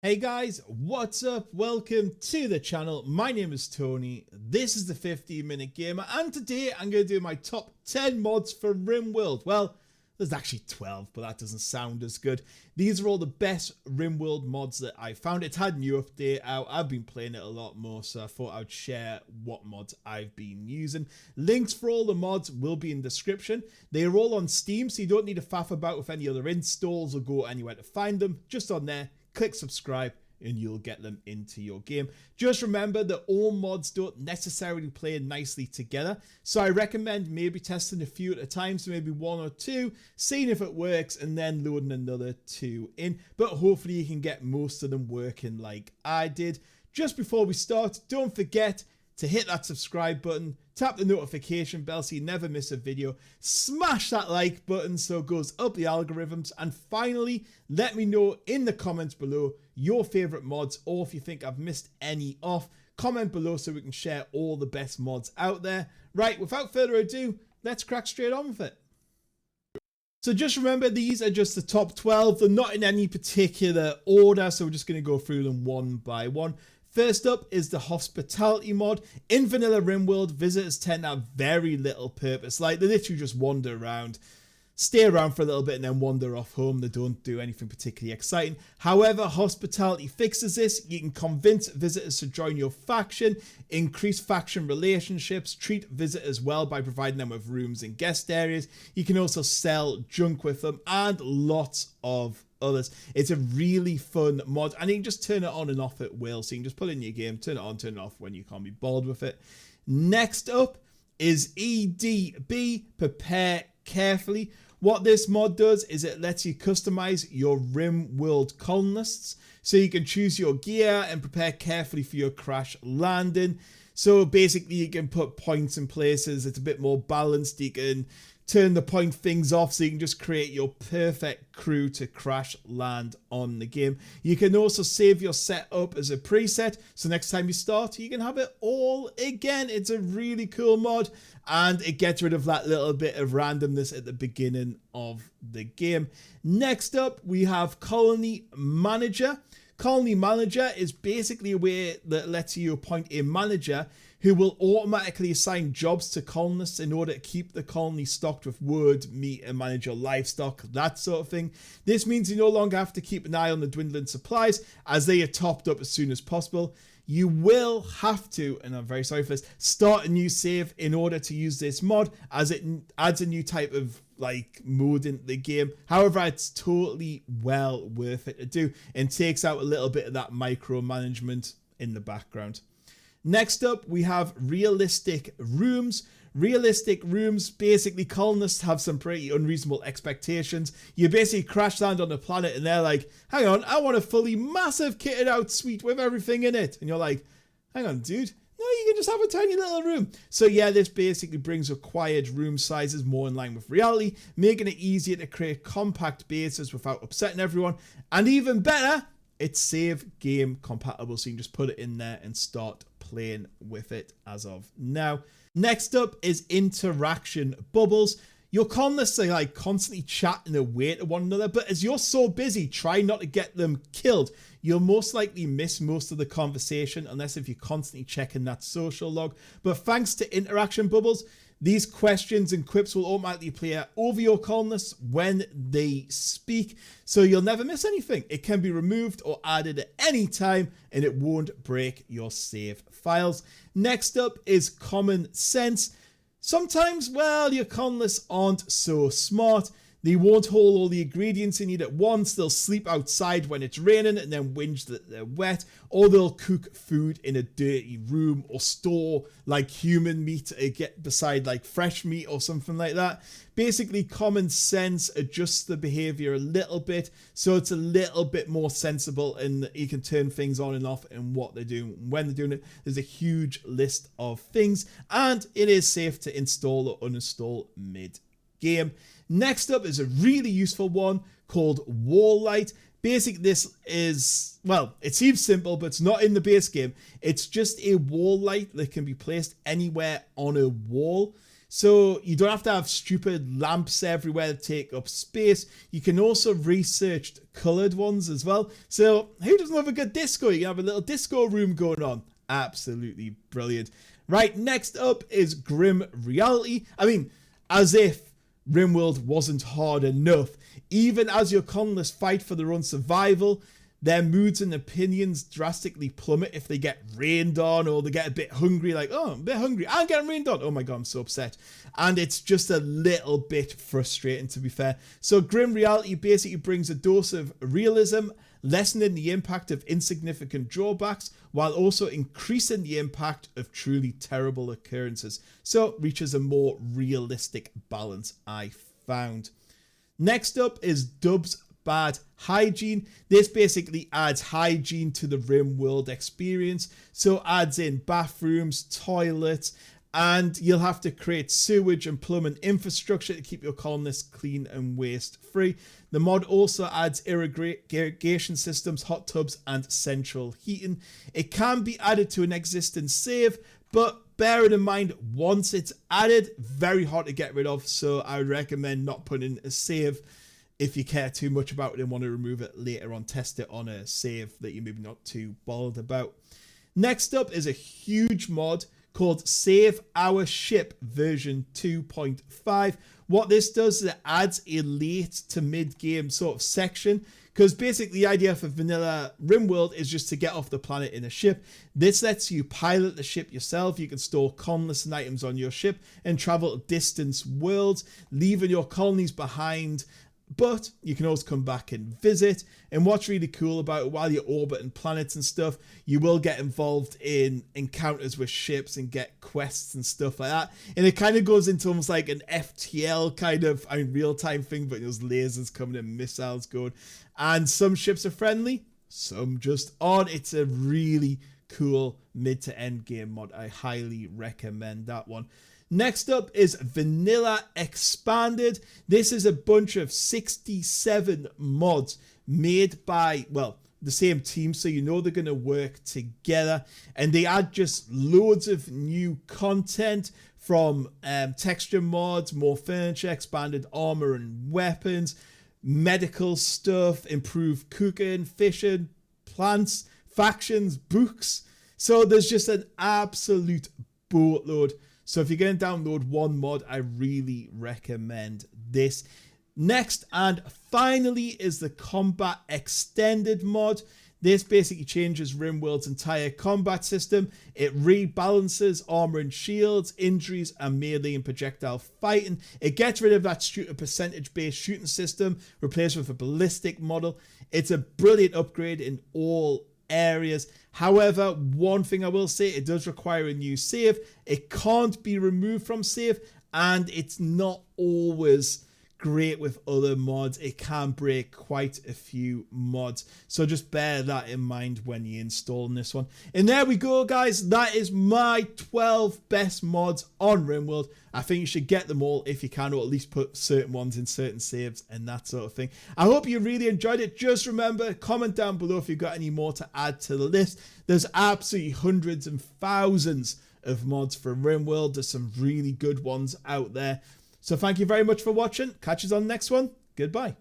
Hey guys, what's up? Welcome to the channel. My name is Tony. This is the 15-minute gamer, and today I'm going to do my top 10 mods for RimWorld. Well, there's actually 12, but that doesn't sound as good. These are all the best RimWorld mods that I found. It's had a new update out. I've been playing it a lot more, so I thought I'd share what mods I've been using. Links for all the mods will be in the description. They are all on Steam, so you don't need to faff about with any other installs or go anywhere to find them. Just on there. Click subscribe and you'll get them into your game. Just remember that all mods don't necessarily play nicely together, so I recommend maybe testing a few at a time, so maybe one or two, seeing if it works and then loading another two in, but hopefully you can get most of them working like I did. Just before we start, don't forget to hit that subscribe button, tap the notification bell so you never miss a video, smash that like button so it goes up the algorithms, and finally, let me know in the comments below your favorite mods, or if you think I've missed any off, comment below so we can share all the best mods out there. Right, without further ado, let's crack straight on with it. So just remember, these are just the top 12. They're not in any particular order, so we're just going to go through them one by one. First up is the hospitality mod. In vanilla RimWorld, visitors tend to have very little purpose. Like, they literally just wander around, stay around for a little bit, and then wander off home. They don't do anything particularly exciting. However, hospitality fixes this. You can convince visitors to join your faction, increase faction relationships, treat visitors well by providing them with rooms and guest areas. You can also sell junk with them, and lots of others. It's a really fun mod, and you can just turn it on and off at will. So you can just put it in your game, turn it on, turn it off when you can't be bored with it. Next up is EdB Prepare Carefully. What this mod does is it lets you customize your RimWorld colonists, so you can choose your gear and prepare carefully for your crash landing. So basically you can put points in places. It's a bit more balanced. You can turn the point things off so you can just create your perfect crew to crash land on the game. You can also save your setup as a preset, so next time you start you can have it all again. It's a really cool mod, and it gets rid of that little bit of randomness at the beginning of the game. Next up, we have Colony Manager. Colony Manager is basically a way that lets you appoint a manager who will automatically assign jobs to colonists in order to keep the colony stocked with wood, meat, and manage your livestock, that sort of thing. This means you no longer have to keep an eye on the dwindling supplies, as they are topped up as soon as possible. You will have to, and I'm very sorry for this, start a new save in order to use this mod, as it adds a new type of mode into the game. However, it's totally well worth it to do and takes out a little bit of that micromanagement in the background. Next up, we have realistic rooms. Realistic rooms, basically colonists have some pretty unreasonable expectations. You basically crash land on a planet and they're like, hang on, I want a fully massive kitted out suite with everything in it. And you're like, hang on, dude. No, you can just have a tiny little room. So yeah, this basically brings required room sizes more in line with reality, making it easier to create compact bases without upsetting everyone. And even better, it's save game compatible, so you can just put it in there and start playing with it as of now. Next up is interaction bubbles. Your colonists are constantly chatting away to one another, but as you're so busy trying not to get them killed, you'll most likely miss most of the conversation, unless if you're constantly checking that social log. But thanks to interaction bubbles, these questions and quips will automatically play over your colonists when they speak, so you'll never miss anything. It can be removed or added at any time, and it won't break your save files. Next up is common sense. Sometimes, well, your colonists aren't so smart. They won't hold all the ingredients you need at once. They'll sleep outside when it's raining and then whinge that they're wet. Or they'll cook food in a dirty room, or store human meat to get beside fresh meat or something like that. Basically, common sense adjusts the behavior a little bit, so it's a little bit more sensible, and you can turn things on and off and what they're doing when they're doing it. There's a huge list of things, and it is safe to install or uninstall mid-game. Next up is a really useful one called Wall Light. Basically, this is, well, it seems simple, but it's not in the base game. It's just a wall light that can be placed anywhere on a wall. So you don't have to have stupid lamps everywhere to take up space. You can also research coloured ones as well. So who doesn't love a good disco? You can have a little disco room going on. Absolutely brilliant. Right, next up is Grim Reality. I mean, as if RimWorld wasn't hard enough. Even as your colonists fight for their own survival, their moods and opinions drastically plummet if they get rained on or they get a bit hungry, like, oh, I'm a bit hungry, I'm getting rained on, oh my god, I'm so upset. And it's just a little bit frustrating, to be fair. So Grim Reality basically brings a dose of realism, lessening the impact of insignificant drawbacks while also increasing the impact of truly terrible occurrences. So reaches a more realistic balance, I found. Next up is Dub's Bad Hygiene. This basically adds hygiene to the RimWorld experience. So adds in bathrooms, toilets, and you'll have to create sewage and plumbing infrastructure to keep your colonists clean and waste free. The mod also adds irrigation systems, hot tubs, and central heating. It can be added to an existing save, but bear it in mind, once it's added, very hard to get rid of. So I would recommend not putting a save if you care too much about it and want to remove it later on. Test it on a save that you're maybe not too bothered about. Next up is a huge mod called Save Our Ship version 2.5. What this does is it adds a late to mid-game sort of section, because basically the idea for vanilla RimWorld is just to get off the planet in a ship. This lets you pilot the ship yourself. You can store colonists and items on your ship and travel to distant worlds, leaving your colonies behind. But you can always come back and visit. And what's really cool about it, while you're orbiting planets and stuff, you will get involved in encounters with ships and get quests and stuff like that. And it kind of goes into almost like an FTL kind of, real-time thing, but there's lasers coming and missiles going. And some ships are friendly, some just aren't. It's a really cool mid to end game mod. I highly recommend that one. Next up is Vanilla Expanded. This is a bunch of 67 mods made by, well, the same team, so you know they're going to work together. And they add just loads of new content from texture mods, more furniture, expanded armor and weapons, medical stuff, improved cooking, fishing, plants, factions, books. So there's just an absolute boatload. So if you're going to download one mod, I really recommend this. Next and finally is the Combat Extended mod. This basically changes RimWorld's entire combat system. It rebalances armor and shields, injuries, and melee and projectile fighting. It gets rid of that shooter percentage-based shooting system, replaced with a ballistic model. It's a brilliant upgrade in all areas. However, one thing I will say, it does require a new save. It can't be removed from save, and it's not always great with other mods. It can break quite a few mods, so just bear that in mind when you're installing this one. And there we go, guys. That is my 12 best mods on RimWorld. I think you should get them all if you can, or at least put certain ones in certain saves and that sort of thing. I hope you really enjoyed it. Just remember, comment down below if you've got any more to add to the list. There's absolutely hundreds and thousands of mods for RimWorld. There's some really good ones out there. So thank you very much for watching. Catch us on the next one. Goodbye.